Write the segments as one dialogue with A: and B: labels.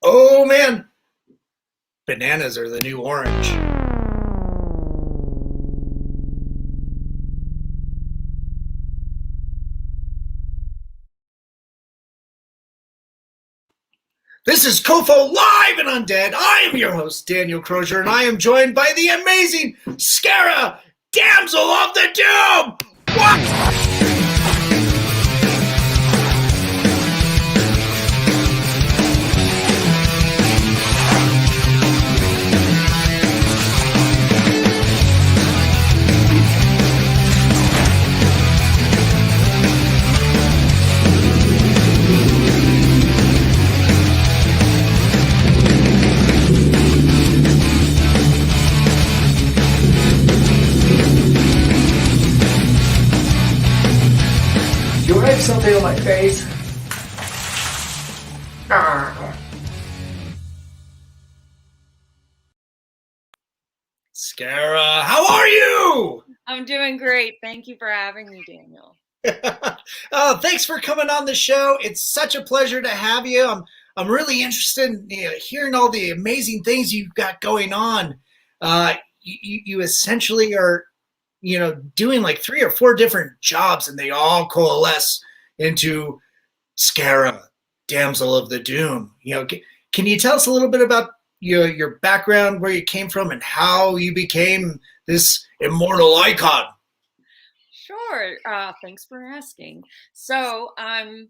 A: Oh man, bananas are the new orange. This is COFOH Live Undead. I am your host, Daniel Crozier, and I am joined by the amazing Scarah Damsel of the Doom. What?
B: Do I have something on my face?
A: Scarah, how are you?
C: I'm doing great. Thank you for having me, Daniel.
A: Oh, thanks for coming on the show. It's such a pleasure to have you. I'm really interested in hearing all the amazing things you've got going on. You essentially are, doing like 3 or 4 different jobs, and they all coalesce into Scarah, Damsel of the Doom. Can you tell us a little bit about your background, where you came from, and how you became this immortal icon?
C: Sure. Thanks for asking. So I'm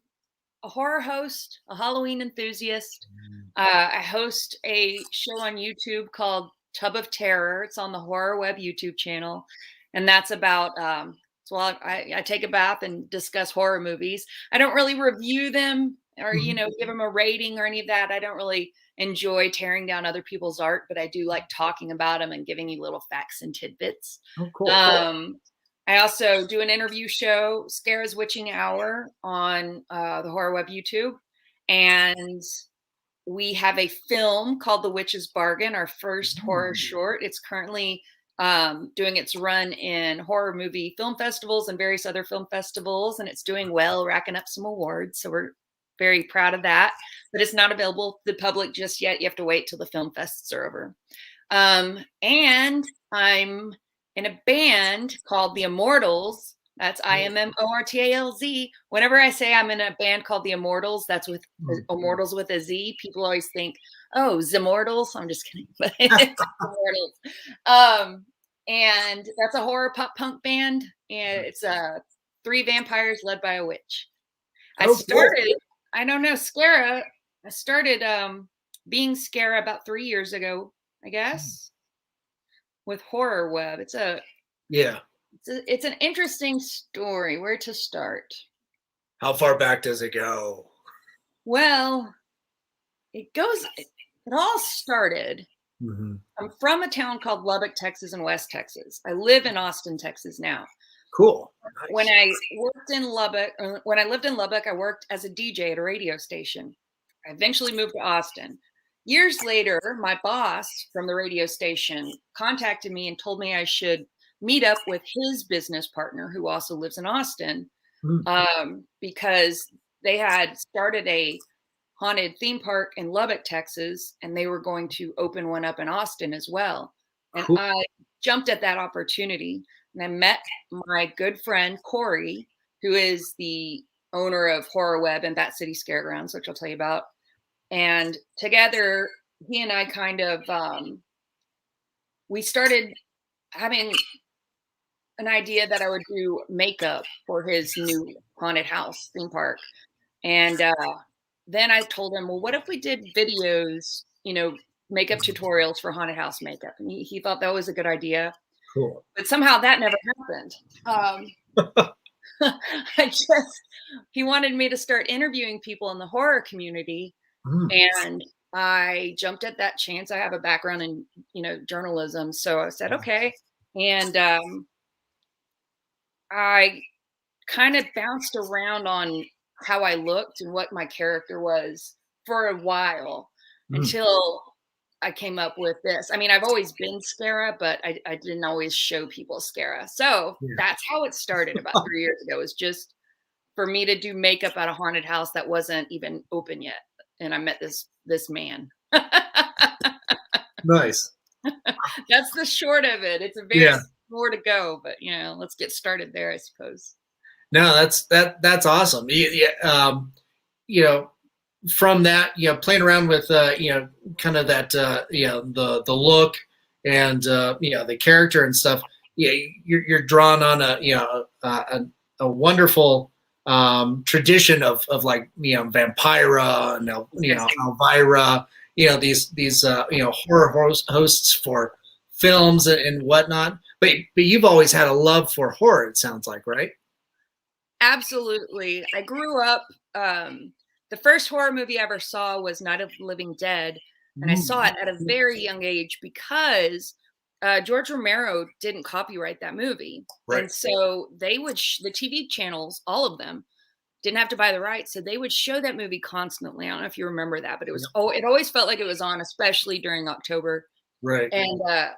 C: a horror host, a Halloween enthusiast. I host a show on YouTube called Tub of Terror. It's on the Horror Web YouTube channel. And that's about, I take a bath and discuss horror movies. I don't really review them or, give them a rating or any of that. I don't really enjoy tearing down other people's art, but I do like talking about them and giving you little facts and tidbits.
A: Oh, cool.
C: I also do an interview show, Scarah's Witching Hour, on the Horror Web YouTube. And we have a film called The Witch's Bargain, our first horror short. It's currently doing its run in horror movie film festivals and various other film festivals. And it's doing well, racking up some awards. So we're very proud of that. But it's not available to the public just yet. You have to wait till the film fests are over. And I'm in a band called the Immortalz. That's Immortalz. Whenever I say I'm in a band called the Immortalz, that's with Immortals with a Z. People always think, oh, Zimmortals. I'm just kidding. But it's Immortals. And that's a horror pop punk band. And it's 3 vampires led by a witch. I don't know, Scarah. I started being Scarah about 3 years ago, I guess. With Horror Web. It's an interesting story. Where to start?
A: How far back does it go?
C: Well, it all started. I'm from a town called Lubbock, Texas, in West Texas. I live in Austin, Texas now.
A: Cool. Nice.
C: When I lived in Lubbock, I worked as a DJ at a radio station. I eventually moved to Austin. Years later, my boss from the radio station contacted me and told me I should meet up with his business partner, who also lives in Austin, because they had started a haunted theme park in Lubbock, Texas, and they were going to open one up in Austin as well. And cool. I jumped at that opportunity, and I met my good friend, Corey, who is the owner of Horror Web and Bat City Scaregrounds, which I'll tell you about. And together, he and I kind of, we started having an idea that I would do makeup for his new haunted house theme park. And then I told him, well, what if we did videos, makeup tutorials for haunted house makeup? And he thought that was a good idea.
A: Cool.
C: But somehow that never happened. He wanted me to start interviewing people in the horror community. And I jumped at that chance. I have a background in, journalism. So I said, okay. And I kind of bounced around on how I looked and what my character was for a while until I came up with this. I mean, I've always been Scarah, but I didn't always show people Scarah. So that's how it started about 3 years ago. It was just for me to do makeup at a haunted house that wasn't even open yet. and I met this man.
A: Nice.
C: That's the short of it. It's a very more to go, but let's get started there, I suppose.
A: No, that's awesome. From that, playing around with kind of that the look and the character and stuff. Yeah, you're drawn on a wonderful tradition of like Vampira and Elvira. These horror hosts for films and whatnot. But you've always had a love for horror. It sounds like, right?
C: Absolutely. I grew up. The first horror movie I ever saw was Night of the Living Dead, and I saw it at a very young age because George Romero didn't copyright that movie, and so they would the TV channels, all of them, didn't have to buy the rights, so they would show that movie constantly. I don't know if you remember that, but it was it always felt like it was on, especially during October.
A: Right.
C: And I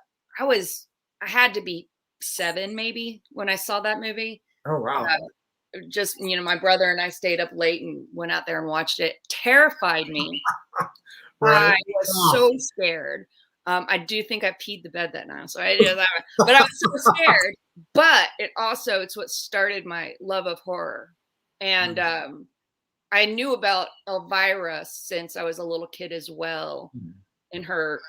C: had to be 7 maybe when I saw that movie.
A: Oh wow.
C: Just my brother and I stayed up late and went out there and watched it. Terrified me. I was so scared. I do think I peed the bed that night, so I did that. But I was so scared. But it's what started my love of horror. And I knew about Elvira since I was a little kid as well. In her,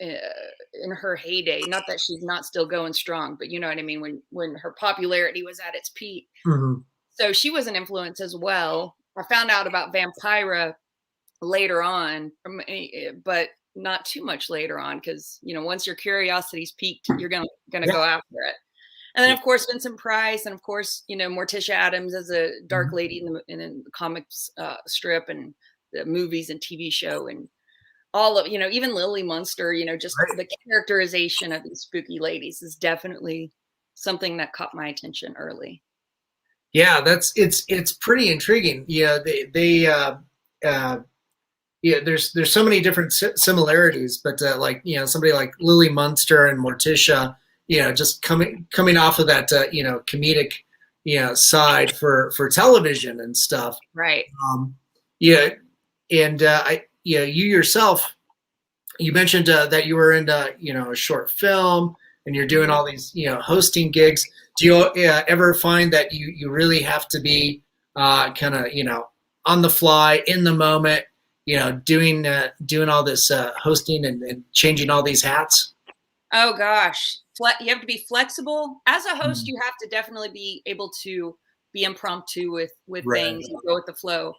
C: in her heyday. Not that she's not still going strong, but you know what I mean, when her popularity was at its peak. So she was an influence as well. I found out about Vampira later on, but not too much later on, because once your curiosity's peaked, you're gonna go after it. And then of course Vincent Price, and of course Morticia Addams as a dark lady in the comics strip and the movies and TV show, and all of even Lily Munster, just the characterization of these spooky ladies is definitely something that caught my attention early.
A: Yeah, it's pretty intriguing. Yeah, there's so many different similarities, but somebody like Lily Munster and Morticia, just coming off of that comedic side for television and stuff.
C: Right.
A: You yourself, you mentioned that you were in a short film and you're doing all these hosting gigs. Do you ever find that you really have to be kind of on the fly, in the moment, doing all this hosting and changing all these hats?
C: Oh gosh, you have to be flexible as a host. You have to definitely be able to be impromptu with things and go with the flow.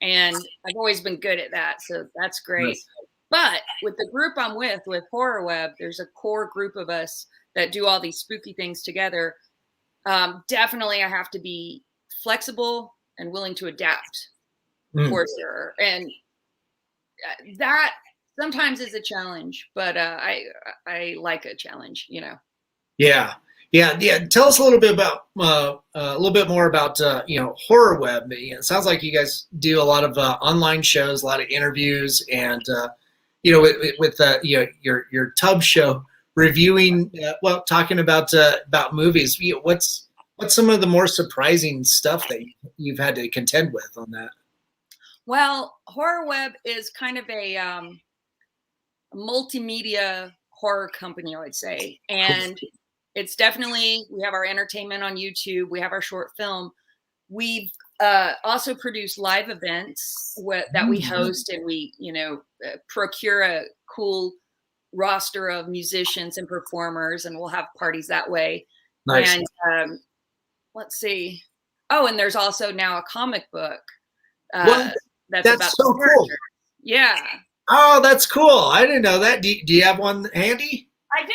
C: And I've always been good at that, so that's great. Nice. But with the group I'm with Horror Web, there's a core group of us that do all these spooky things together. Definitely, I have to be flexible and willing to adapt, for sure. And that sometimes is a challenge, but I like a challenge,
A: Yeah. Tell us a little bit about more about Horror Web. It sounds like you guys do a lot of online shows, a lot of interviews, and with your tub show, reviewing talking about movies. What's some of the more surprising stuff that you've had to contend with on that?
C: Well, Horror Web is kind of a multimedia horror company, I would say, and it's definitely, we have our entertainment on YouTube. We have our short film. We've also produce live events that we host, and we, procure a cool roster of musicians and performers, and we'll have parties that way. Nice. And let's see. Oh, and there's also now a comic book. That's about
A: so cool.
C: Yeah.
A: Oh, that's cool. I didn't know that. Do you have one handy?
C: I do.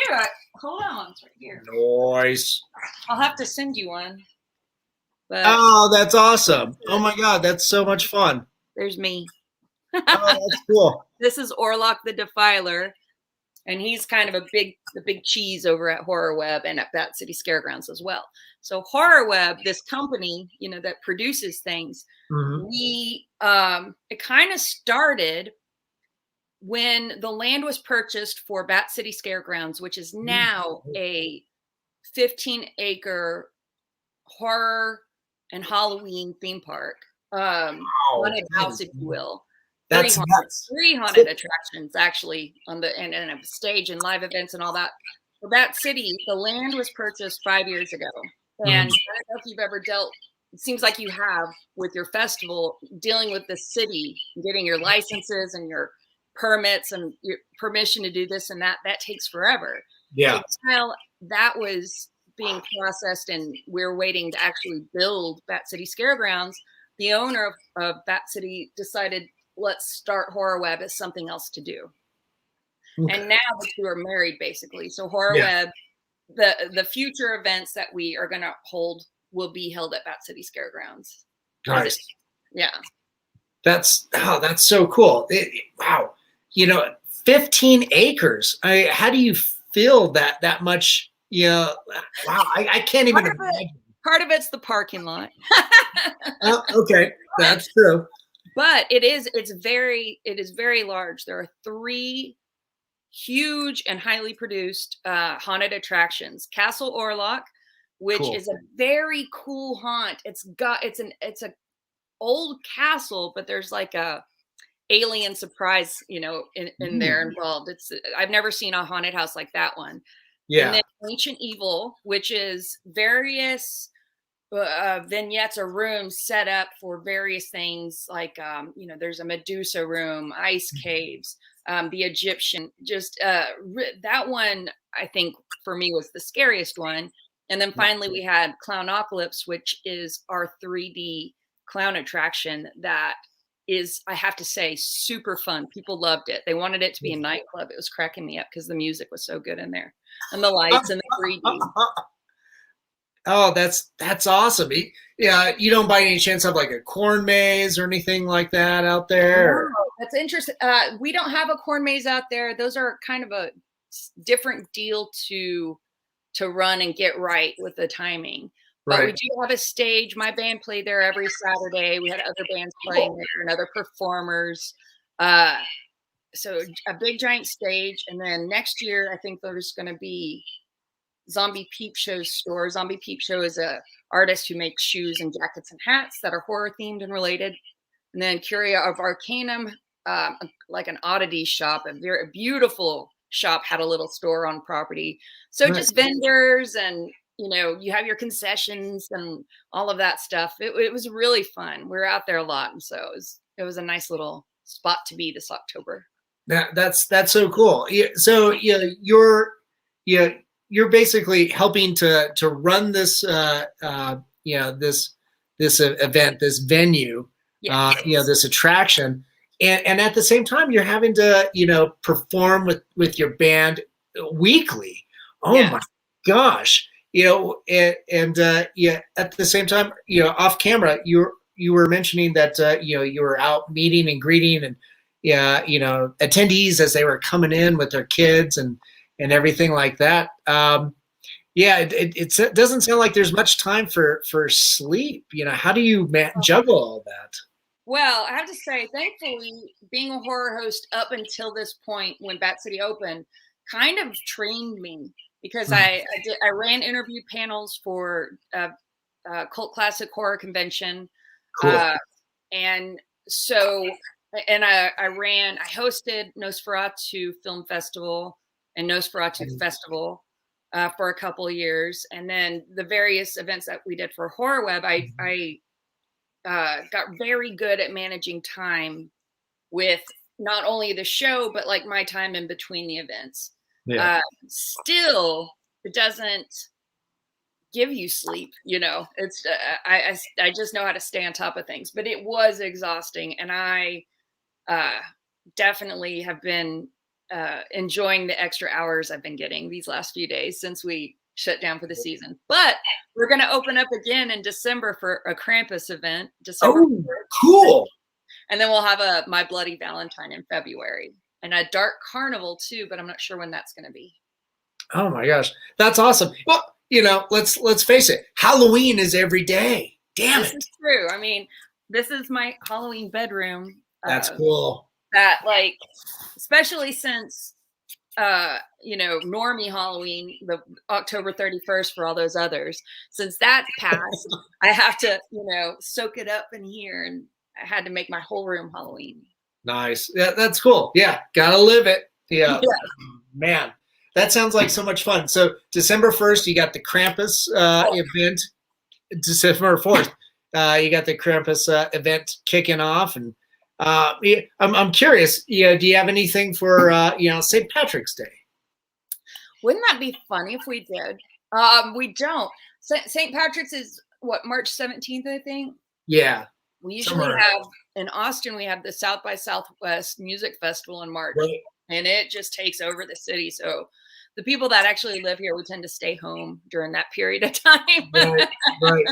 C: Hold on, it's right here.
A: Nice.
C: I'll have to send you one. But
A: oh, that's awesome. Oh my God, that's so much fun.
C: There's me.
A: Oh, that's cool.
C: This is Orlok the Defiler, and he's kind of the big cheese over at Horror Web and at Bat City Scaregrounds as well. So Horror Web, this company, that produces things, we it kind of started when the land was purchased for Bat City Scaregrounds, which is now a 15-acre horror and Halloween theme park, haunted house, if you will. Three
A: That's
C: haunted,
A: nuts.
C: three haunted attractions actually on the and a stage and live events and all that. For that city, the land was purchased 5 years ago, and I don't know if you've ever dealt. It seems like you have with your festival dealing with the city, getting your licenses and your permits and your permission to do this and that. That takes forever.
A: Yeah.
C: So while that was being processed and we're waiting to actually build Bat City Scaregrounds, the owner of Bat City decided, let's start Horror Web as something else to do.
A: Okay.
C: And now the two are married basically. So Horror
A: Yeah.
C: Web, the future events that we are going to hold will be held at Bat City Scaregrounds.
A: Nice.
C: Yeah.
A: That's so cool. Wow. 15 acres. How do you feel that much? Yeah. Wow. I can't even imagine.
C: Part of it's the parking lot.
A: Okay. That's true.
C: But it is very large. There are 3 huge and highly produced haunted attractions. Castle Orlok, which
A: Cool.
C: is a very cool haunt. It's a old castle, but there's like a alien surprise, in there involved. I've never seen a haunted house like that one.
A: Yeah.
C: And then Ancient Evil, which is various vignettes or rooms set up for various things like there's a Medusa room, ice caves, the Egyptian, that one I think for me was the scariest one. And then finally we had Clownocalypse, which is our 3D clown attraction that is, I have to say, super fun. People loved it. They wanted it to be a nightclub. It was cracking me up because the music was so good in there and the lights and the 3D.
A: Oh, that's awesome. Yeah, you don't by any chance have like a corn maze or anything like that out there?
C: No, that's interesting. We don't have a corn maze out there. Those are kind of a different deal to run and get right with the timing. But we do have a stage. My band played there every Saturday. We had other bands playing there and other performers. So a big giant stage. And then next year, I think there's going to be Zombie Peep Show's store. Zombie Peep Show is a artist who makes shoes and jackets and hats that are horror themed and related. And then Curia of Arcanum, like an oddity shop, a very beautiful shop, had a little store on property. So just vendors and, you have your concessions and all of that stuff. It was really fun. We were out there a lot. And so it was a nice little spot to be this October.
A: That's so cool. So you're basically helping to run this this event, this venue, this attraction, and at the same time you're having to perform with your band weekly. Oh my gosh. At the same time, off camera, you were mentioning that you were out meeting and greeting and attendees as they were coming in with their kids and everything like that. It doesn't sound like there's much time for sleep. How do you juggle all that?
C: Well, I have to say, thankfully, being a horror host up until this point when Bat City opened kind of trained me because I ran interview panels for Cult Classic Horror Convention.
A: Cool.
C: And so, and I hosted Nosferatu Film Festival and Nosferatu Festival for a couple of years. And then the various events that we did for Horror Web, I got very good at managing time with not only the show, but like my time in between the events. Still, it doesn't give you sleep, it's I just know how to stay on top of things, but it was exhausting. And I definitely have been enjoying the extra hours I've been getting these last few days since we shut down for the season. But we're going to open up again in December for a Krampus event. December 3rd.
A: Cool.
C: And then we'll have a My Bloody Valentine in February and a Dark Carnival too, but I'm not sure when that's going to be.
A: Oh my gosh, that's awesome. Well, let's face it, Halloween is every day. Damn it.
C: This is true. I mean, this is my Halloween bedroom.
A: That's cool.
C: That especially since normie Halloween, the October 31st for all those others, since that passed, I have to, soak it up in here, and I had to make my whole room Halloween.
A: Nice. Yeah, that's cool. Yeah, gotta live it. Yeah,
C: Yeah.
A: man, that sounds like so much fun. So December 1st, you got the Krampus event. December 4th, you got the Krampus event kicking off, and yeah, I'm curious. Do you have anything for St. Patrick's Day?
C: Wouldn't that be funny if we did? We don't. St. Patrick's is what, March 17th, I think.
A: Yeah,
C: We usually
A: somewhere.
C: have in Austin, we have the South by Southwest Music Festival in March,
A: Right.
C: and it just takes over the city. So the people that actually live here, we tend to stay home during that period of time.
A: Right, right.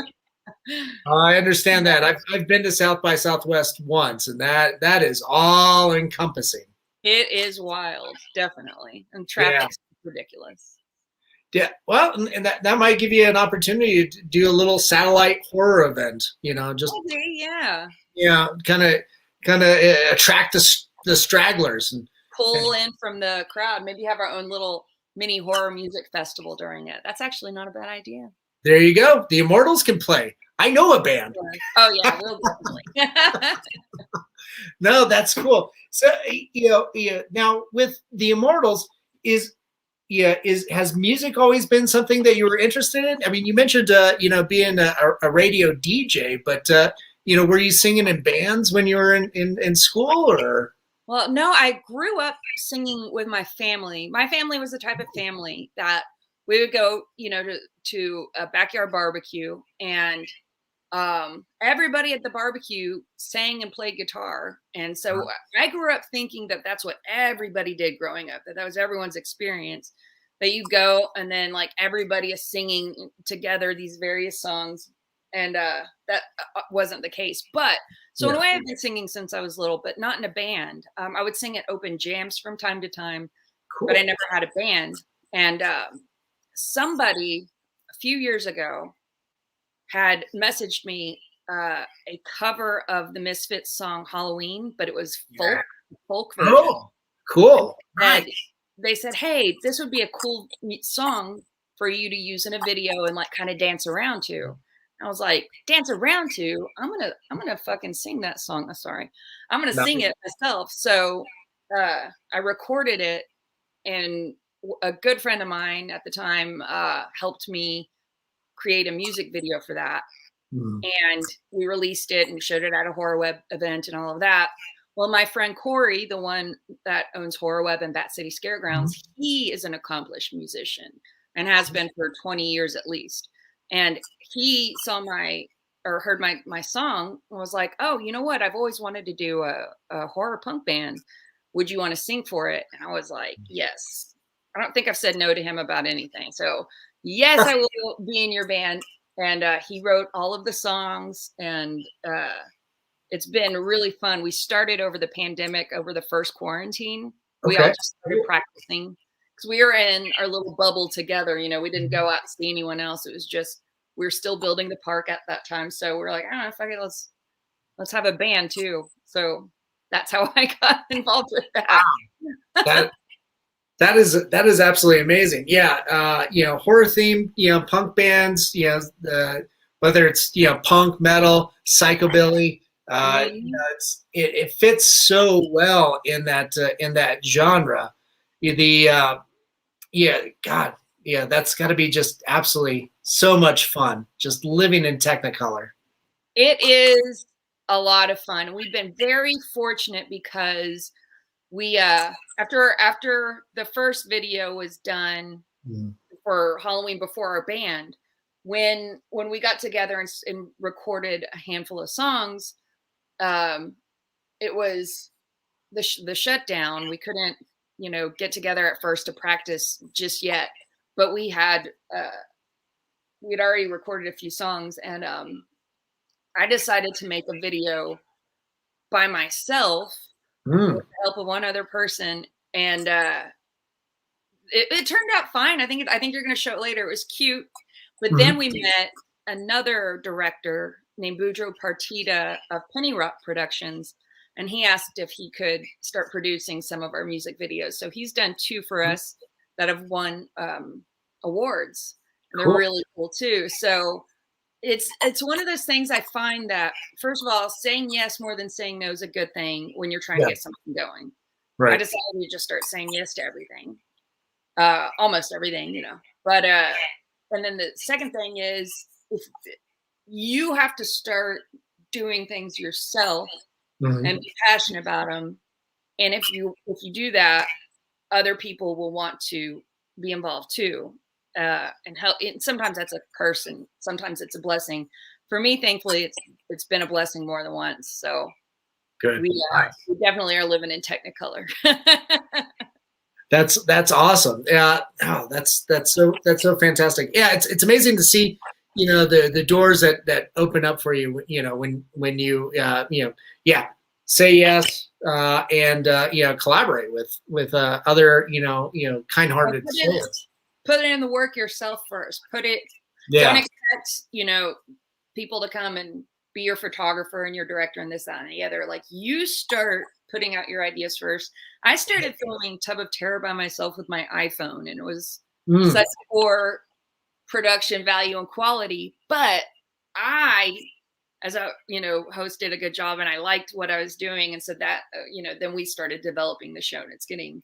A: I understand that. I've been to South by Southwest once, and that is all encompassing.
C: It is wild, definitely, and
A: Yeah.
C: traffic's ridiculous.
A: Yeah, well, and that might give you an opportunity to do a little satellite horror event. Just
C: Okay, yeah.
A: kind of attract the stragglers and
C: Pull in from the crowd. Maybe have our own little mini horror music festival during it. That's actually not a bad idea.
A: there you go. The Immortalz can play. I know a band.
C: Oh yeah, we'll definitely.
A: No, that's cool. So now with the Immortalz, has music always been something that you were interested in? I mean, you mentioned being a radio DJ, but were you singing in bands when you were in school, or?
C: Well, no, I grew up singing with my family. My family was the type of family that we would go, to a backyard barbecue, and everybody at the barbecue sang and played guitar. And so I grew up thinking that that's what everybody did growing up, that was everyone's experience, that you go and then like everybody is singing together these various songs. And that wasn't the case. But so in a way, I've been singing since I was little, but not in a band. I would sing at open jams from time to time,
A: Cool.
C: but I never had a band. And somebody a few years ago had messaged me a cover of the Misfits song Halloween, but it was folk version.
A: Oh, cool.
C: And they said, hey, this would be a cool song for you to use in a video and like kind of dance around to. I was like, dance around to? I'm gonna fucking sing that song. Sorry. I'm gonna sing it myself. So I recorded it, and a good friend of mine at the time helped me create a music video for that. And we released it and showed it at a Horror Web event and all of that. Well, my friend Corey, the one that owns Horror Web and Bat City Scare Grounds, he is an accomplished musician and has been for 20 years at least. And he saw heard my song and was like, oh, you know what? I've always wanted to do a horror punk band. Would you want to sing for it? And I was like, yes. I don't think I've said no to him about anything. So yes, I will be in your band. And he wrote all of the songs, and it's been really fun. We started over the pandemic, over the first quarantine. We all just started practicing because we were in our little bubble together. We didn't go out and see anyone else. It was just, we were still building the park at that time. So we were like, I don't know, fuck it, let's have a band too. So that's how I got involved with that.
A: That is absolutely amazing. Yeah. Horror themed, punk bands, whether it's, punk, metal, psychobilly, it fits so well in that genre. That's got to be just absolutely so much fun, just living in Technicolor.
C: It is a lot of fun. We've been very fortunate because we after the first video was done for Halloween before our band, when we got together and recorded a handful of songs, it was the shutdown. We couldn't get together at first to practice just yet, but we had already recorded a few songs, and I decided to make a video by myself with the help of one other person, and it turned out fine. I think you're going to show it later. It was cute, but then we met another director named Boudreaux Partita of Penny Rock Productions, and he asked if he could start producing some of our music videos. So he's done 2 for us that have won awards, and they're really cool too. So it's one of those things I find that, first of all, saying yes more than saying no is a good thing when you're trying to get something going. I
A: Right.
C: decided to just start saying yes to everything, almost everything, you know. But and then the second thing is, if you have to start doing things yourself and be passionate about them, and if you do that, other people will want to be involved too, and help. And sometimes that's a curse, and sometimes it's a blessing. For me, thankfully, it's been a blessing more than once. So
A: Good.
C: we
A: Nice.
C: definitely are living in Technicolor.
A: That's awesome. Yeah. Oh, that's so fantastic. Yeah, it's amazing to see, you know, the doors that open up for you, you know, when you you know, yeah, say yes, and you know, collaborate with other, you know, kind-hearted souls.
C: Put it in the work yourself first. Don't expect, you know, people to come and be your photographer and your director and this, that, and the other. Like, you start putting out your ideas first. I started filming Tub of Terror by myself with my iPhone, and it was such poor production value and quality. But I, as a, you know, host, did a good job, and I liked what I was doing. And so that, you know, then we started developing the show, and it's getting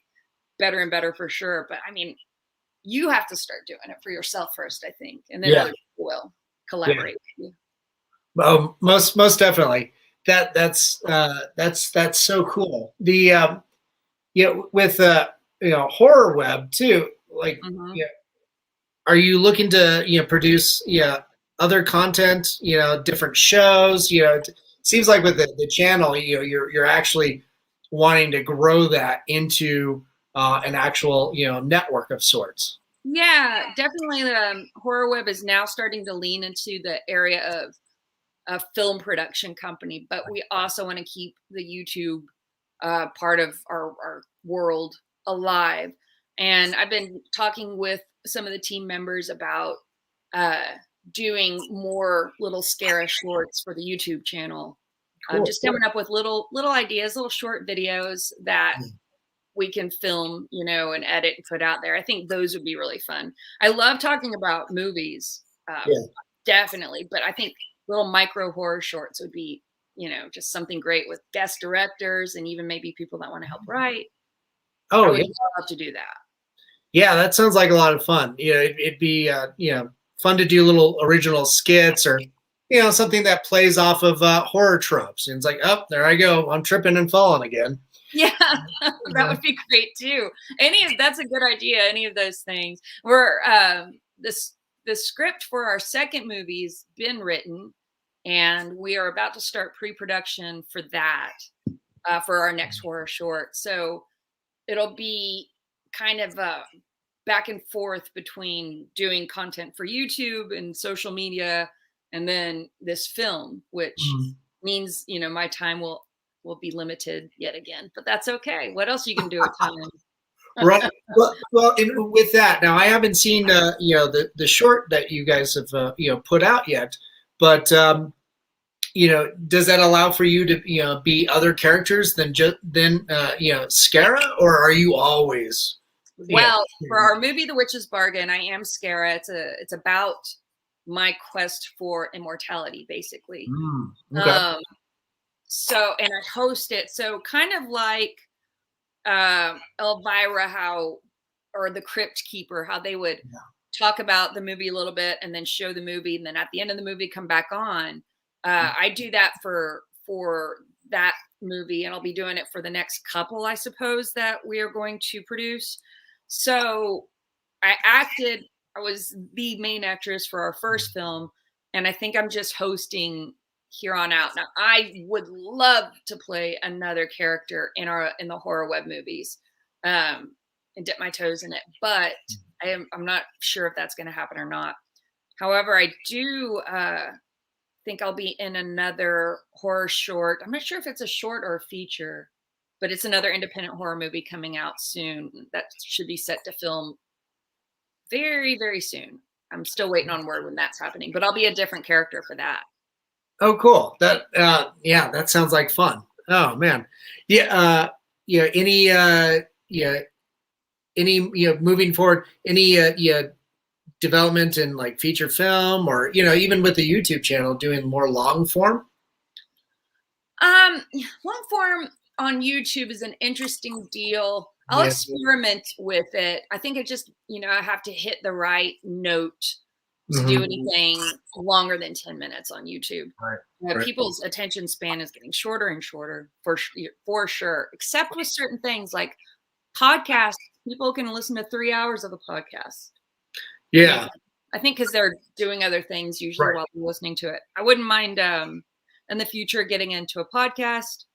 C: better and better for sure. But I mean, you have to start doing it for yourself first, I think, and then other people will collaborate with you.
A: Most definitely. That's so cool. The you know, with you know, horror web too, like, yeah, are you looking to, you know, produce, other content, you know, different shows? You know, it seems like with the channel, you know, you're actually wanting to grow that into an actual, you know, network of sorts.
C: Yeah, definitely. Horror web is now starting to lean into the area of a film production company, but we also want to keep the YouTube part of our world alive. And I've been talking with some of the team members about doing more little Scarah shorts for the YouTube channel.
A: Cool.
C: Just coming up with little ideas, little short videos that we can film, you know, and edit and put out there. I think those would be really fun. I love talking about movies, definitely, but I think little micro horror shorts would be, you know, just something great with guest directors and even maybe people that want to help write.
A: Oh,
C: I would love to do that.
A: Yeah, that sounds like a lot of fun. You know, it'd be you know, fun to do little original skits, or, you know, something that plays off of horror tropes. And it's like, oh, there I go, I'm tripping and falling again.
C: Yeah, that would be great too. That's a good idea. Any of those things. The script for our second movie's been written, and we are about to start pre-production for that, for our next horror short. So it'll be kind of back and forth between doing content for YouTube and social media, and then this film, which means, you know, my time will be limited yet again, but that's okay. What else you can do with time?
A: Right. Well, and with that, now I haven't seen you know, the short that you guys have you know, put out yet, but you know, does that allow for you to, you know, be other characters than just you know, Scarah, or are you always?
C: Well, for our movie, The Witch's Bargain, I am Scarah. It's about my quest for immortality, basically.
A: Okay.
C: So, and I host it. So kind of like Elvira, or the Crypt Keeper, how they would talk about the movie a little bit and then show the movie, and then at the end of the movie come back on. I do that for that movie, and I'll be doing it for the next couple, I suppose, that we are going to produce. So I was the main actress for our first film, and I think I'm just hosting here on out. Now, I would love to play another character in the horror web movies, and dip my toes in it, but I'm not sure if that's going to happen or not. However, I do think I'll be in another horror short. I'm not sure if it's a short or a feature, but it's another independent horror movie coming out soon that should be set to film very, very soon. I'm still waiting on word when that's happening, but I'll be a different character for that.
A: Oh, cool. That yeah, that sounds like fun. Oh man. Yeah, yeah, any you know, moving forward, any development in like feature film, or even with the YouTube channel, doing more long form?
C: Long form on YouTube is an interesting deal. I'll
A: Yeah.
C: experiment with it. I think it just, I have to hit the right note to
A: Mhm.
C: do anything longer than 10 minutes on YouTube.
A: Right. Right.
C: People's attention span is getting shorter and shorter for sure, except with certain things like podcasts. People can listen to 3 hours of a podcast.
A: Yeah.
C: I think because they're doing other things usually
A: Right.
C: while they're listening to it. I wouldn't mind in the future getting into a podcast.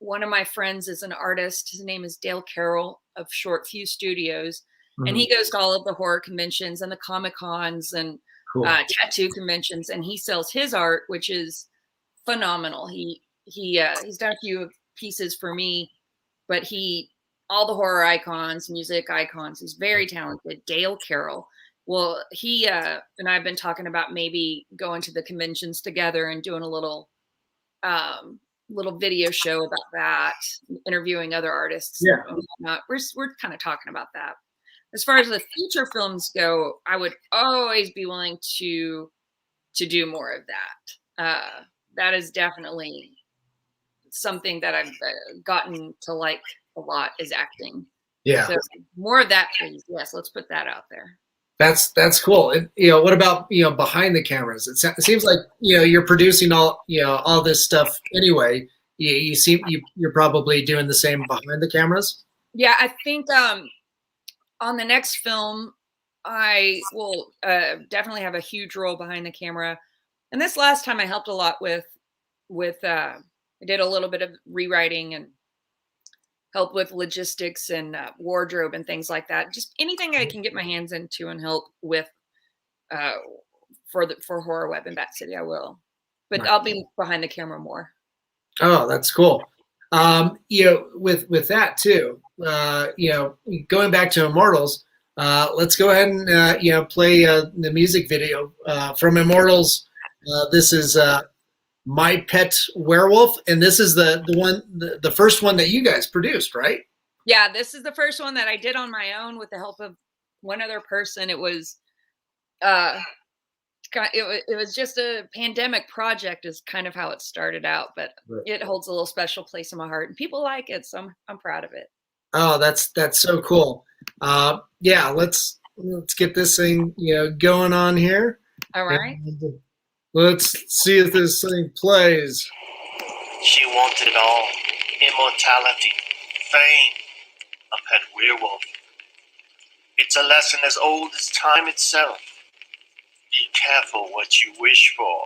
C: One of my friends is an artist. His name is Dale Carroll of Short Fuse Studios. And he goes to all of the horror conventions and the Comic Cons and
A: Cool.
C: tattoo conventions, and he sells his art, which is phenomenal. He's done a few pieces for me, but all the horror icons, music icons. He's very talented. Dale Carroll. Well, he and I've been talking about maybe going to the conventions together and doing a little video show about that, interviewing other artists.
A: Yeah.
C: And whatnot. We're kind of talking about that. As far as the feature films go, I would always be willing to do more of that. That is definitely something that I've gotten to like a lot, is acting.
A: Yeah.
C: So more of that, please. Yes, let's put that out there.
A: That's cool. And, what about, behind the cameras? It seems like, you're producing all this stuff anyway. You're probably doing the same behind the cameras.
C: Yeah, I think on the next film, I will definitely have a huge role behind the camera. And this last time I helped a lot with I did a little bit of rewriting and help with logistics and wardrobe and things like that. Just anything I can get my hands into and help with for Horror Web and Bat City, I will. But
A: Right.
C: I'll be behind the camera more.
A: Oh, that's cool. With that too, going back to Immortalz, let's go ahead and play the music video from Immortalz. This is My Pet Werewolf, and this is the first one that you guys produced, right?
C: Yeah, this is the first one that I did on my own with the help of one other person. It was it was just a pandemic project, is kind of how it started out, but
A: Right.
C: It holds a little special place in my heart, and people like it, so I'm proud of it.
A: Oh, that's so cool. Yeah, let's get this thing going on here.
C: All right.
A: And let's see if this thing plays.
D: She wanted all: immortality, fame, a pet werewolf. It's a lesson as old as time itself. Be careful what you wish for.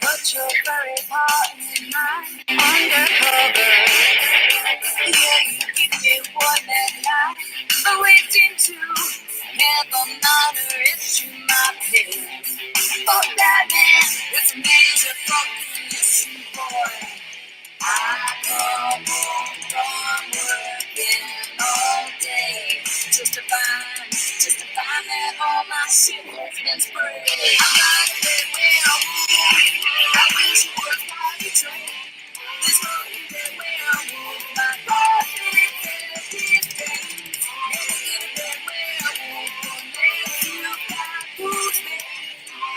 D: Put your very heart in mine, undercover. Yeah, you give me one at night, but waiting to heaven honor if you my pin. Oh, that man, it's a major fucking issue, boy. I come home from working all day just to find that all my shit has been sprayed. I'm like a dead werewolf. I wish you would probably trade this fucking dead werewolf. My heart is dead. Never get a dead werewolf unless you got who's me.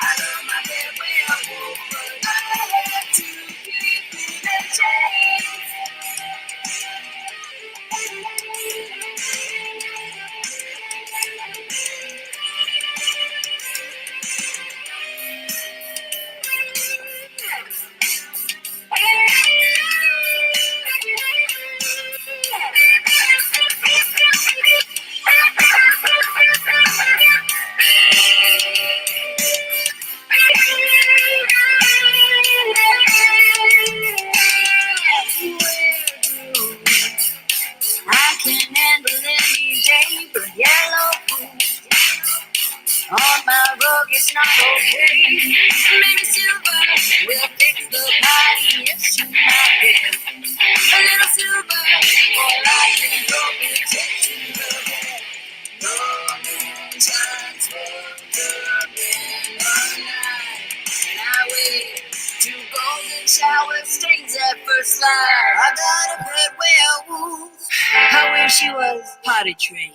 D: I love my dead werewolf, but I have to keep it a chain. first line. I got a pet werewolf. I wish he was potty trained.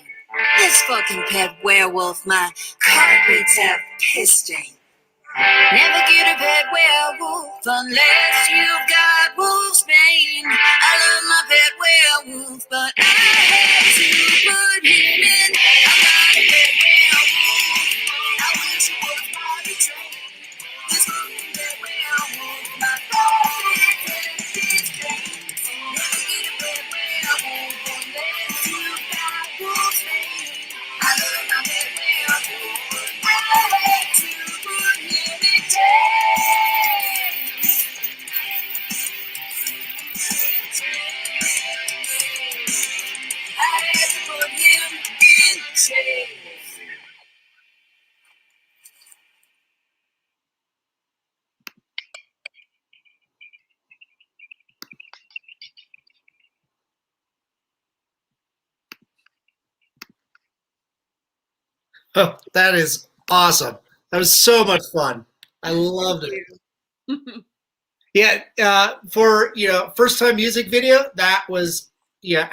D: This fucking pet werewolf, my carpets have piss stain. Never get a pet werewolf unless you've got wolf's bane. I love my pet werewolf, but I had to put him in. I got a pet werewolf. I wish he was potty trained. This fucking pet werewolf, my carpets have piss stain. Never get a pet werewolf unless you've got wolf's bane. I love my pet werewolf, but I had to put him in chains. I had to put him in chains.
A: Oh, that is awesome. That was so much fun. I loved it. Yeah, for first time music video, that was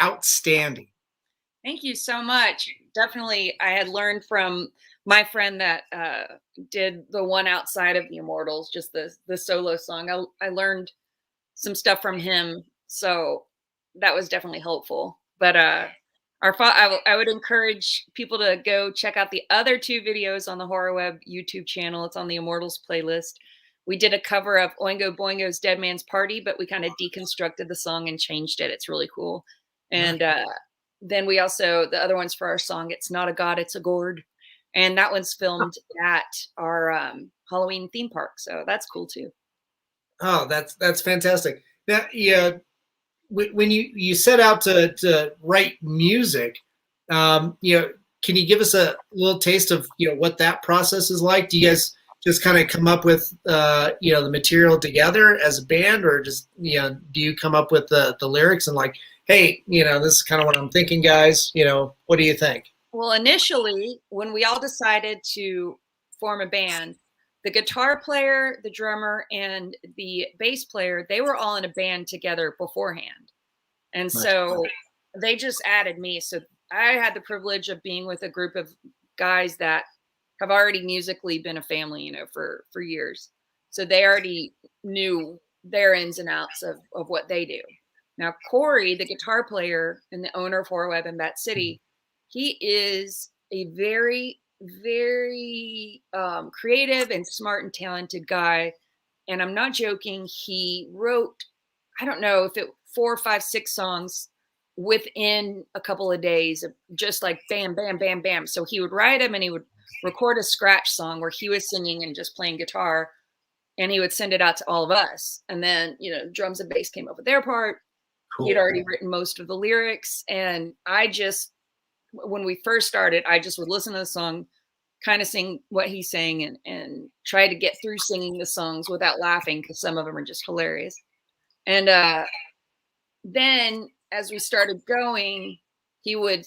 A: outstanding.
C: Thank you so much. Definitely, I had learned from my friend that did the one outside of the Immortalz, just the solo song. I learned some stuff from him, so that was definitely helpful. But I would encourage people to go check out the other two videos on the Horror Web YouTube channel. It's on the Immortalz playlist. We did a cover of Oingo Boingo's Dead Man's Party, but we kind of deconstructed the song and changed it. It's really cool. And then we also, the other one's for our song, It's Not a God, It's a Gourd. And that one's filmed at our Halloween theme park. So that's cool too.
A: Oh, that's fantastic. Now, when you set out to write music, can you give us a little taste of what that process is like? Do you guys just kind of come up with the material together as a band, or just do you come up with the lyrics and like, hey, this is kind of what I'm thinking, guys, what do you think?
C: Well, initially, when we all decided to form a band, the guitar player, the drummer, and the bass player, they were all in a band together beforehand. And so they just added me. So I had the privilege of being with a group of guys that have already musically been a family, for years. So they already knew their ins and outs of what they do. Now, Corey, the guitar player and the owner of Horror Web in Bat City, he is a very, very creative and smart and talented guy. And I'm not joking. He wrote, I don't know if it 4, 5, 6 songs within a couple of days, just like bam, bam, bam, bam. So he would write them and he would record a scratch song where he was singing and just playing guitar, and he would send it out to all of us. And then, drums and bass came up with their part. Cool. He'd already written most of the lyrics. And when we first started, I just would listen to the song, kind of sing what he's saying, and try to get through singing the songs without laughing, because some of them are just hilarious. And then as we started going, he would,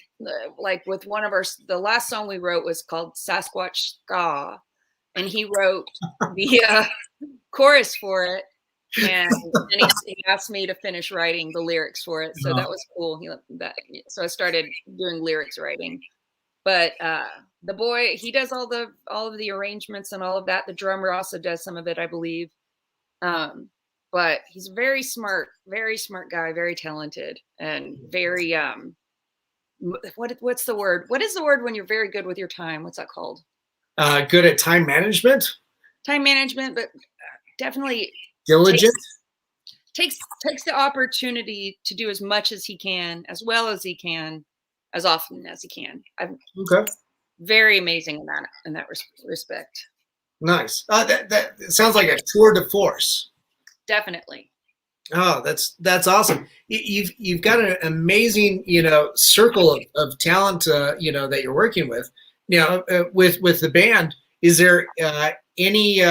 C: like with one of the last song we wrote was called Sasquatch Ska, and he wrote the chorus for it. And then he asked me to finish writing the lyrics for it. So that was cool. So I started doing lyrics writing. But the boy, he does all of the arrangements and all of that. The drummer also does some of it, I believe. But he's a very smart guy, very talented, and very what's the word? What is the word when you're very good with your time? What's that called?
A: Good at time management. Time
C: management, but definitely
A: diligent.
C: Takes the opportunity to do as much as he can, as well as he can, as often as he can.
A: Okay. Very
C: amazing in that respect.
A: Nice. That sounds like a tour de force.
C: Definitely.
A: Oh, that's awesome. You've got an amazing circle of talent that you're working with. With the band, is there any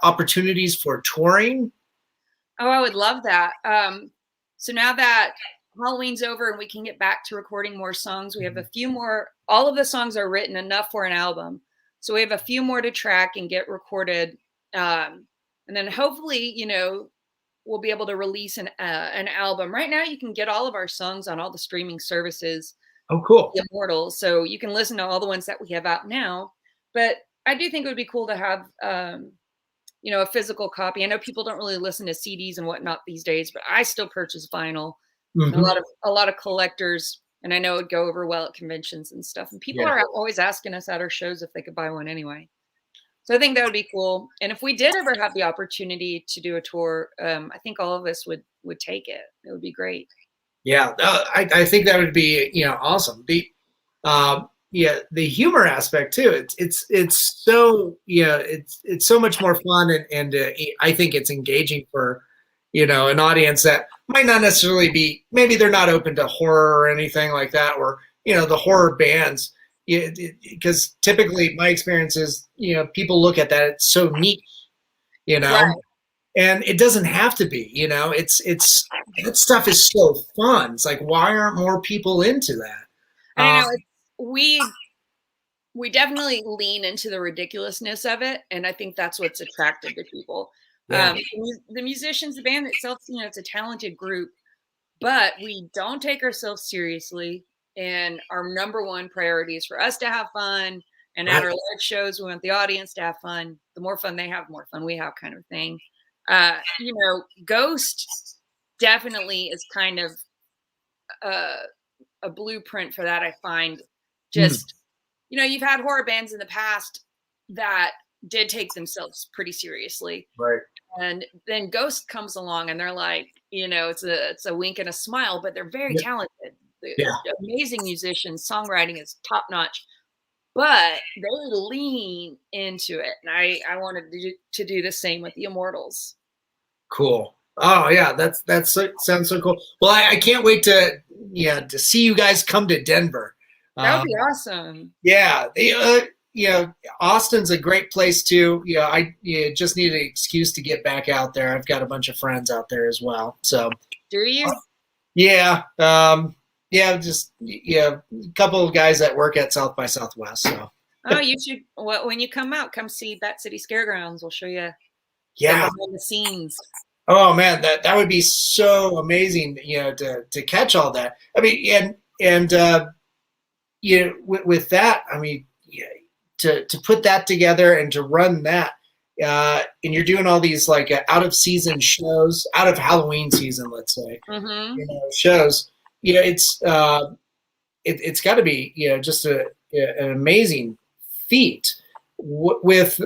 A: opportunities for touring?
C: Oh, I would love that. So now that Halloween's over and we can get back to recording more songs, we have a few more. All of the songs are written enough for an album, so we have a few more to track and get recorded. And then hopefully, we'll be able to release an album. Right now, you can get all of our songs on all the streaming services.
A: Oh, cool.
C: Immortalz, so you can listen to all the ones that we have out now. But I do think it would be cool to have, a physical copy. I know people don't really listen to CDs and whatnot these days, but I still purchase vinyl.
A: Mm-hmm.
C: A lot of collectors, and I know it'd go over well at conventions and stuff. And people are always asking us at our shows if they could buy one anyway. So I think that would be cool. And if we did ever have the opportunity to do a tour, I think all of us would take it. It would be great.
A: Yeah, I think that would be awesome. The humor aspect too. It's so it's so much more fun, and I think it's engaging for an audience that might not necessarily be, maybe they're not open to horror or anything like that, or the horror bands. Because typically my experience is people look at that, it's so niche,
C: Right.
A: And it doesn't have to be, it's that stuff is so fun. It's like, why aren't more people into that?
C: I know we definitely lean into the ridiculousness of it, and I think that's what's attractive to people.
A: Yeah.
C: The musicians, the band itself, it's a talented group, but we don't take ourselves seriously. And our number one priority is for us to have fun. And at our live shows, we want the audience to have fun. The more fun they have, the more fun we have, kind of thing. Ghost definitely is kind of a blueprint for that. I find just, you've had horror bands in the past that did take themselves pretty seriously.
A: Right.
C: And then Ghost comes along and they're like, it's a wink and a smile, but they're very talented. Amazing musicians, songwriting is top notch, but they lean into it. And I wanted to do the same with the Immortalz.
A: Cool. Oh yeah, that sounds so cool. Well, I can't wait to see you guys come to Denver.
C: That would be awesome.
A: Yeah, Austin's a great place too. I just need an excuse to get back out there. I've got a bunch of friends out there as well. So.
C: Do you?
A: Yeah. Just a couple of guys that work at South by Southwest. So.
C: Oh, you should. Well, when you come out, come see Bat City Scaregrounds. We'll show you.
A: Yeah.
C: Behind the scenes.
A: Oh man, that would be so amazing. To catch all that. I mean, with that, I mean, to put that together and to run that, and you're doing all these like out of season shows, out of Halloween season, let's say, shows. It's got to be just an amazing feat. With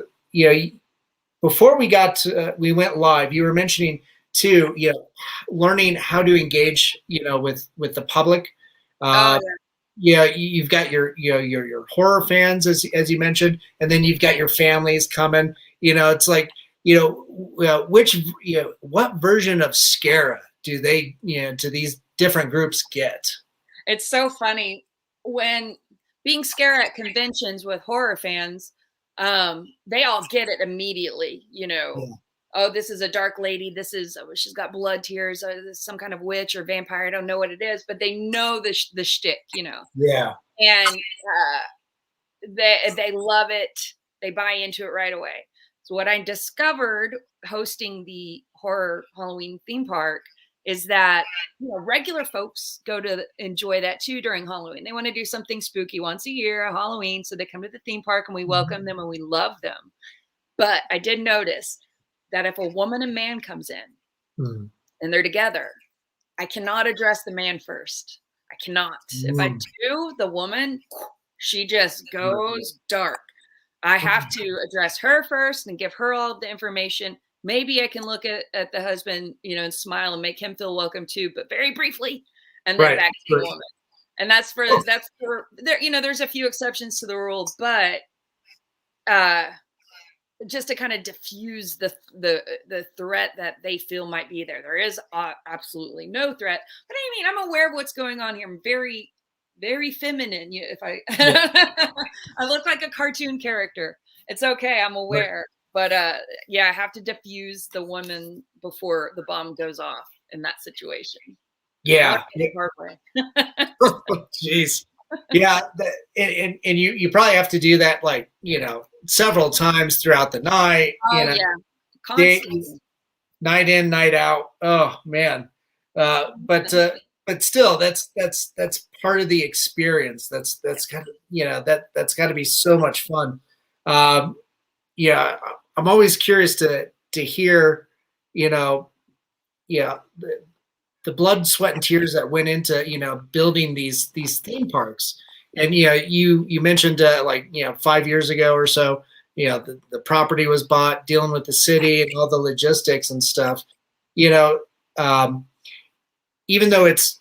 A: before we went live, you were mentioning too, learning how to engage, with the public. You've got your horror fans, as you mentioned, and then you've got your families coming. It's like, what version of Scarah do they, do these different groups get?
C: It's so funny when being Scarah at conventions with horror fans, they all get it immediately. Oh, this is a dark lady. She's got blood tears. This is some kind of witch or vampire. I don't know what it is, but they know the shtick,
A: Yeah.
C: And they love it. They buy into it right away. So what I discovered hosting the horror Halloween theme park is that regular folks go to enjoy that too during Halloween. They want to do something spooky once a year, Halloween, so they come to the theme park and we welcome them and we love them. But I did notice that if a woman and man comes in and they're together, I cannot address the man first. I cannot. If I do, the woman, she just goes dark. I have to address her first and give her all of the information. Maybe I can look at the husband, and smile and make him feel welcome too, but very briefly, and then back to the woman. And that's for there. There's a few exceptions to the rule, but just to kind of diffuse the threat that they feel might be there. There is absolutely no threat, but I mean, I'm aware of what's going on here. I'm very, very feminine. If I I look like a cartoon character, it's okay. I'm aware. Right. But I have to diffuse the woman before the bomb goes off in that situation.
A: Yeah. Jeez. Yeah. And you probably have to do that, like, several times throughout the night.
C: Oh, yeah. Constantly.
A: night in, night out. Oh man. But still, that's part of the experience. That's kind of, that's got to be so much fun. Yeah, I'm always curious to hear, yeah, the blood, sweat, and tears that went into building these theme parks. And you mentioned 5 years ago or so, the property was bought, dealing with the city and all the logistics and stuff. You know, um, Even though it's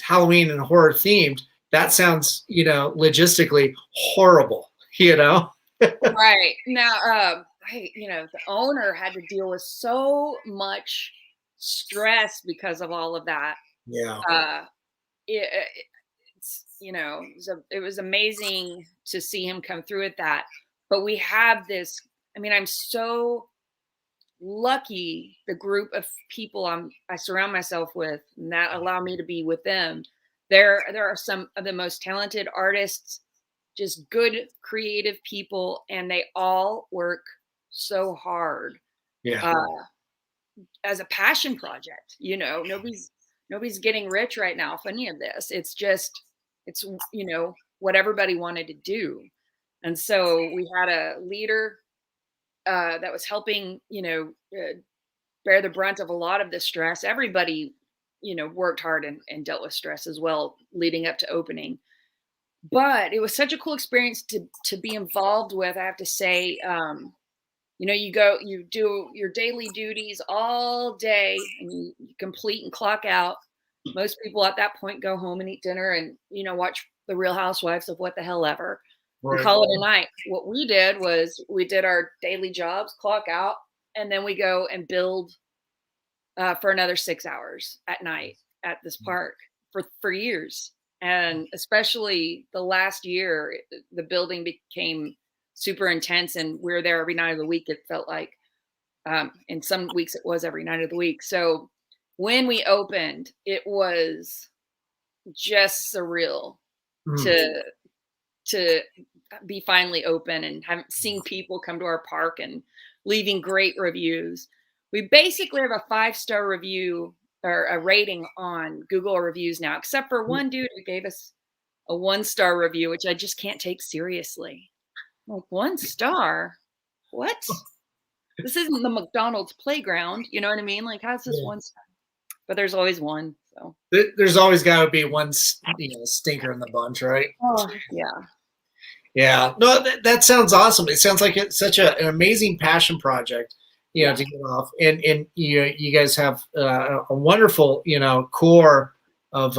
A: Halloween and horror themed, that sounds logistically horrible.
C: Right now, the owner had to deal with so much stress because of all of that.
A: Yeah.
C: It, it was amazing to see him come through with that. But we have this. I mean, I'm so lucky the group of people I surround myself with, and that allow me to be with them. There are some of the most talented artists, just good creative people, and they all work so hard.
A: Yeah.
C: As a passion project. Nobody's getting rich right now off any of this. It's what everybody wanted to do. And so we had a leader that was helping bear the brunt of a lot of the stress. Everybody worked hard and dealt with stress as well leading up to opening. But it was such a cool experience to be involved with. I have to say, you do your daily duties all day and you complete and clock out. Most people at that point go home and eat dinner and, watch The Real Housewives of what the hell ever and
A: Right.
C: call it a night. What we did was we did our daily jobs, clock out, and then we go and build for another 6 hours at night at this park for years. And especially the last year, the building became super intense and we were there every night of the week. It felt like, and some weeks it was every night of the week. So when we opened, it was just surreal to be finally open and seeing people come to our park and leaving great reviews. We basically have a 5-star review or a rating on Google reviews now, except for one dude who gave us a 1-star review, which I just can't take seriously. Like, 1 star? What? This isn't the McDonald's playground. You know what I mean? Like, how's this 1 star? But there's always one. So
A: there's always got to be one stinker in the bunch, right?
C: Oh, yeah.
A: Yeah. No, that sounds awesome. It sounds like it's such an amazing passion project, to get off. And you guys have a wonderful, core of,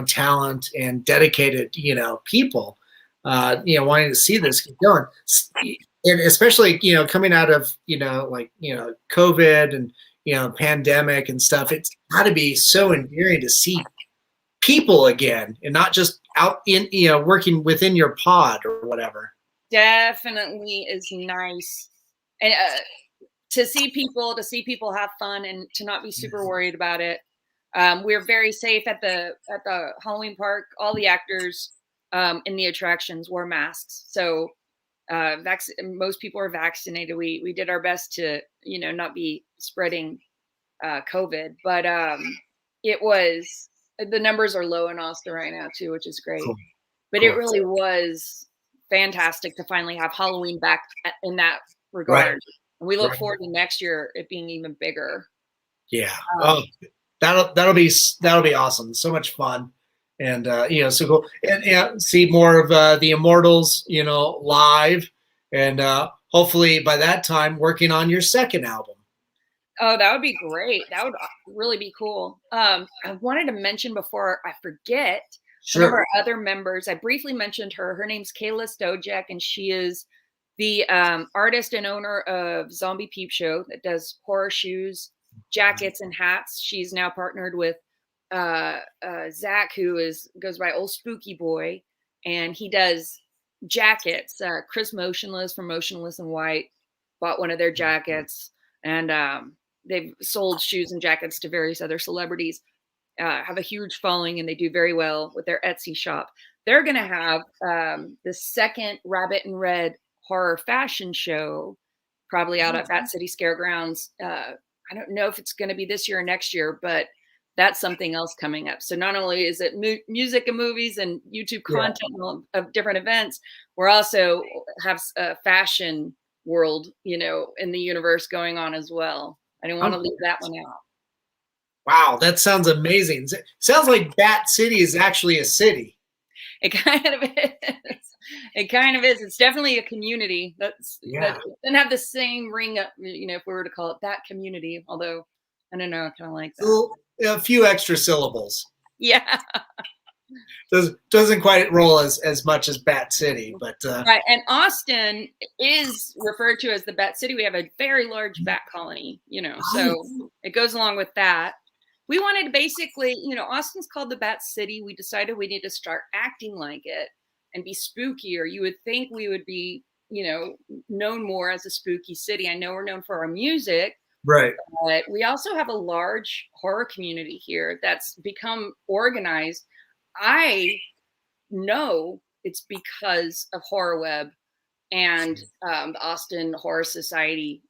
A: talent and dedicated, people, wanting to see this keep going. And especially, coming out of, COVID and, pandemic and stuff, it's got to be so endearing to see people again and not just out in, working within your pod or whatever.
C: Definitely is nice. And to see people have fun and to not be super worried about it. We're very safe at the Halloween park. All the actors in the attractions wore masks. So most people are vaccinated. We did our best to, not be spreading COVID, but the numbers are low in Austin right now too, which is great. Cool. But It really was fantastic to finally have Halloween back in that regard. Right. And we look forward to next year it being even bigger.
A: Yeah. That'll be awesome. So much fun. And so cool. And see more of the Immortalz, live, and hopefully by that time working on your second album.
C: Oh, that would be great. That would really be cool. I wanted to mention before I forget, one of our other members, I briefly mentioned her. Her name's Kayla Stojek, and she is the artist and owner of Zombie Peep Show that does horror shoes, jackets, and hats. She's now partnered with Zach, who goes by Old Spooky Boy, and he does jackets. Chris Motionless from Motionless and White bought one of their jackets, and they've sold shoes and jackets to various other celebrities, have a huge following, and they do very well with their Etsy shop. They're going to have the second Rabbit in Red horror fashion show, probably out at Bat City Scare Grounds, I don't know if it's going to be this year or next year, but that's something else coming up. So not only is it music and movies and YouTube content of different events, we're also have a fashion world, you know, in the universe going on as well. I didn't want to leave that one out.
A: Wow, that sounds amazing. Sounds like Bat City is actually a city.
C: It kind of is. It kind of is. It's definitely a community. That doesn't have the same ring up, you know, if we were to call it that community. Although, I don't know, I kind of like that.
A: A few extra syllables.
C: Yeah.
A: Doesn't quite roll as much as Bat City, but
C: right. And Austin is referred to as the Bat City. We have a very large bat colony, you know, so it goes along with that. We wanted to basically, you know, Austin's called the Bat City. We decided we need to start acting like it and be spookier. You would think we would be, you know, known more as a spooky city. I know we're known for our music,
A: right?
C: But we also have a large horror community here that's become organized. I know it's because of Horror Web and the Austin Horror Society,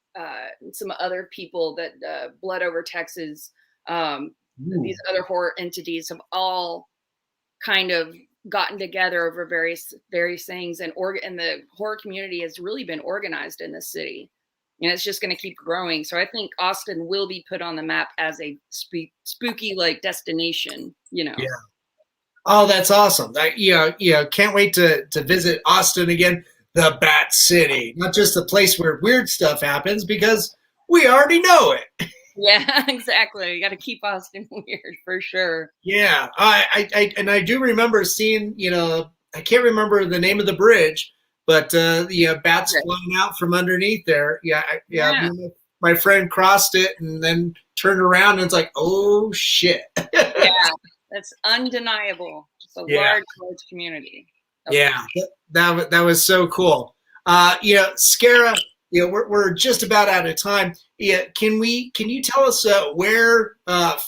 C: some other people that Blood Over Texas, these other horror entities have all kind of gotten together over various things, and the horror community has really been organized in this city, and it's just going to keep growing. So I think Austin will be put on the map as a spooky like destination, you know.
A: Yeah. Oh, that's awesome. Can't wait to visit Austin again, the Bat City, not just the place where weird stuff happens, because we already know it.
C: Yeah, exactly. You got to keep Austin weird for sure.
A: Yeah, I do remember seeing, you know, I can't remember the name of the bridge, but bats flying out from underneath there. Yeah. My friend crossed it and then turned around and it's like, oh shit.
C: Yeah, that's undeniable. It's a large community.
A: Yeah, that was so cool. Scarah, you know, we're just about out of time. Yeah, can you tell us where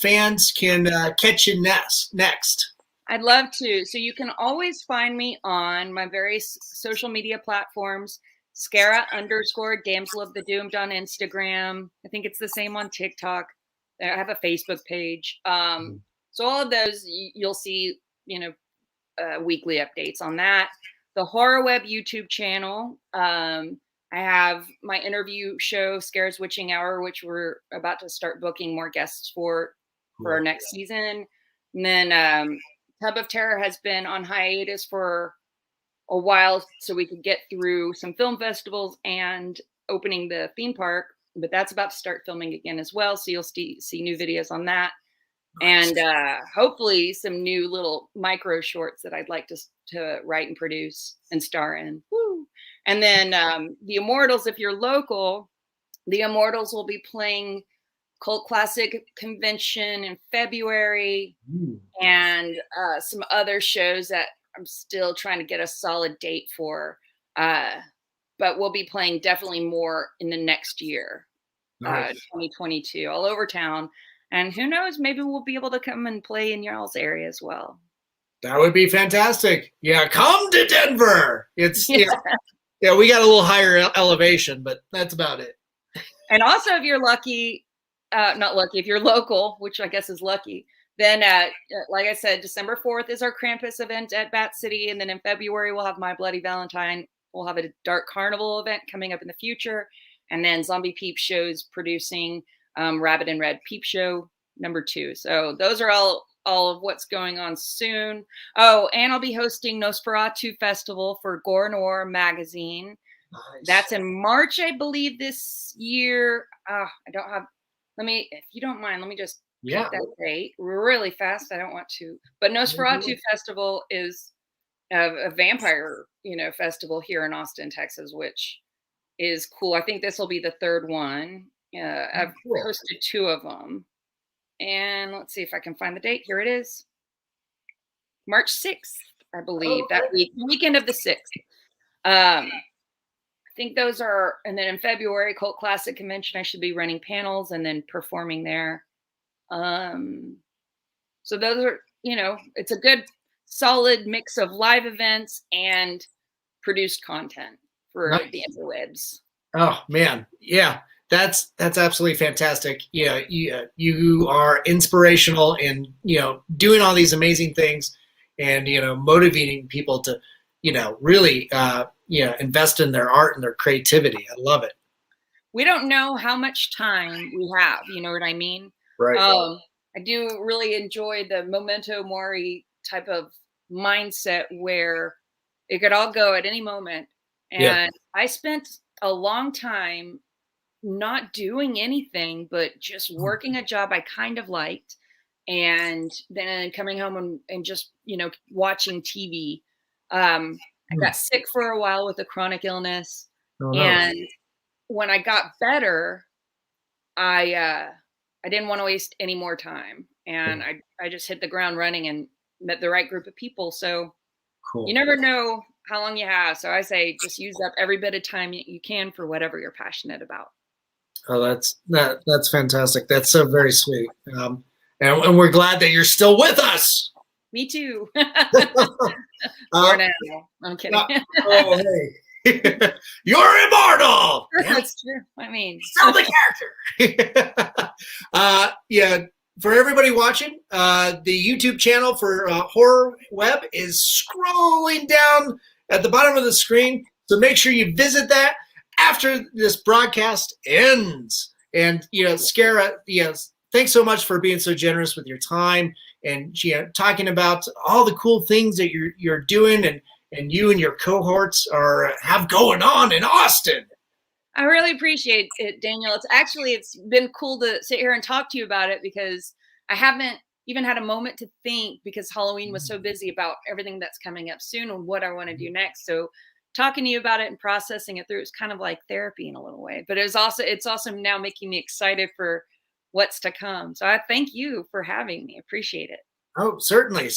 A: fans can catch you next?
C: I'd love to. So you can always find me on my various social media platforms. Scarah_Damsel of the Doomed on Instagram. I think it's the same on TikTok. I have a Facebook page. So all of those you'll see, you know, weekly updates on that. The Horror Web YouTube channel. I have my interview show, Scarah's Witching Hour, which we're about to start booking more guests for our next season. And then Tub of Terror has been on hiatus for a while so we could get through some film festivals and opening the theme park. But that's about to start filming again as well. So you'll see new videos on that. And hopefully some new little micro shorts that I'd like to write and produce and star in. Woo. And then the Immortalz, if you're local, the Immortalz will be playing Cult Classic Convention in February and some other shows that I'm still trying to get a solid date for. But we'll be playing definitely more in the next year, 2022, all over town. And who knows, maybe we'll be able to come and play in y'all's area as well.
A: That would be fantastic. Yeah, come to Denver. It's we got a little higher elevation, but that's about it.
C: And also, if you're lucky, not lucky, if you're local, which I guess is lucky, then like I said, December 4th is our Krampus event at Bat City. And then in February, we'll have My Bloody Valentine. We'll have a Dark Carnival event coming up in the future. And then Zombie Peep Show's producing Rabbit and Red Peep Show #2. So those are all of what's going on soon. Oh, and I'll be hosting Nosferatu Festival for Gore Noir magazine. Nice. That's in March, I believe, this year. I don't have, if you don't mind, let me just get that date really fast. I don't want to, but Nosferatu Festival is a vampire, festival here in Austin, Texas, which is cool. I think this will be the third one. I've hosted 2 of them. And let's see if I can find the date. Here it is. March 6th, I believe, that weekend of the 6th. I think those are, and then in February, Cult Classic Convention, I should be running panels and then performing there. So those are, it's a good solid mix of live events and produced content for the interwebs.
A: Oh man. Yeah. That's absolutely fantastic. You are inspirational in doing all these amazing things, and motivating people to really invest in their art and their creativity. I love it.
C: We don't know how much time we have. You know what I mean?
A: Right.
C: I do really enjoy the memento mori type of mindset where it could all go at any moment. And
A: Yeah.
C: I spent a long time not doing anything but just working a job I kind of liked, and then coming home and just watching TV. I got sick for a while with a chronic illness,
A: Oh, no.
C: and when I got better, I didn't want to waste any more time, and I just hit the ground running and met the right group of people. So
A: Cool.
C: you never know how long you have. So I say just use up every bit of time you can for whatever you're passionate about.
A: Oh, that's fantastic. That's so very sweet. And we're glad that you're still with us.
C: Me too.
A: Uh,
C: For now. I'm kidding.
A: Oh, hey. You're immortal.
C: That's true. I mean,
A: Sell the character. Yeah. For everybody watching, the YouTube channel for Horror Web is scrolling down at the bottom of the screen. So make sure you visit that after this broadcast ends. And Scarah, thanks so much for being so generous with your time and talking about all the cool things that you're doing and you and your cohorts have going on in Austin.
C: I really appreciate it, Daniel. It's been cool to sit here and talk to you about it, because I haven't even had a moment to think, because Halloween was so busy about everything that's coming up soon and what I want to do next. So talking to you about it and processing it through is kind of like therapy in a little way, but it's also now making me excited for what's to come. So I thank you for having me. Appreciate it.
A: Oh, certainly.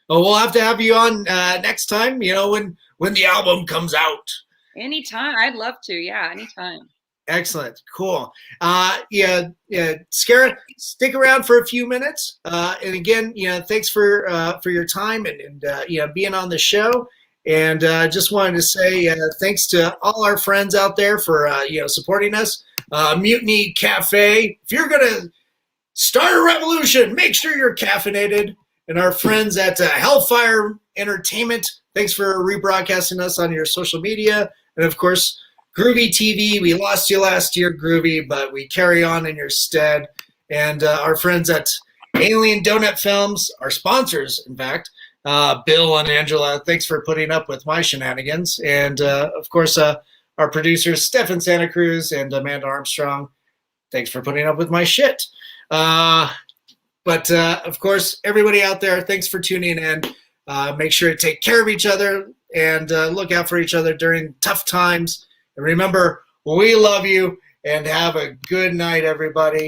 A: Well, we'll have to have you on next time, when the album comes out.
C: Anytime. I'd love to. Yeah, anytime. Excellent.
A: Cool. Yeah. Scarah, stick around for a few minutes. And again, thanks for your time and being on the show. And just wanted to say thanks to all our friends out there for supporting us. Mutiny Cafe. If you're gonna start a revolution, make sure you're caffeinated. And our friends at Hellfire Entertainment, thanks for rebroadcasting us on your social media. And of course, Groovy TV. We lost you last year, Groovy, but we carry on in your stead. And our friends at Alien Donut Films, our sponsors, in fact, Bill and Angela, thanks for putting up with my shenanigans. And of course, our producers, Stefan Santa Cruz and Amanda Armstrong, thanks for putting up with my shit. But of course, everybody out there, thanks for tuning in. Make sure to take care of each other and look out for each other during tough times. And remember, we love you, and have a good night, everybody.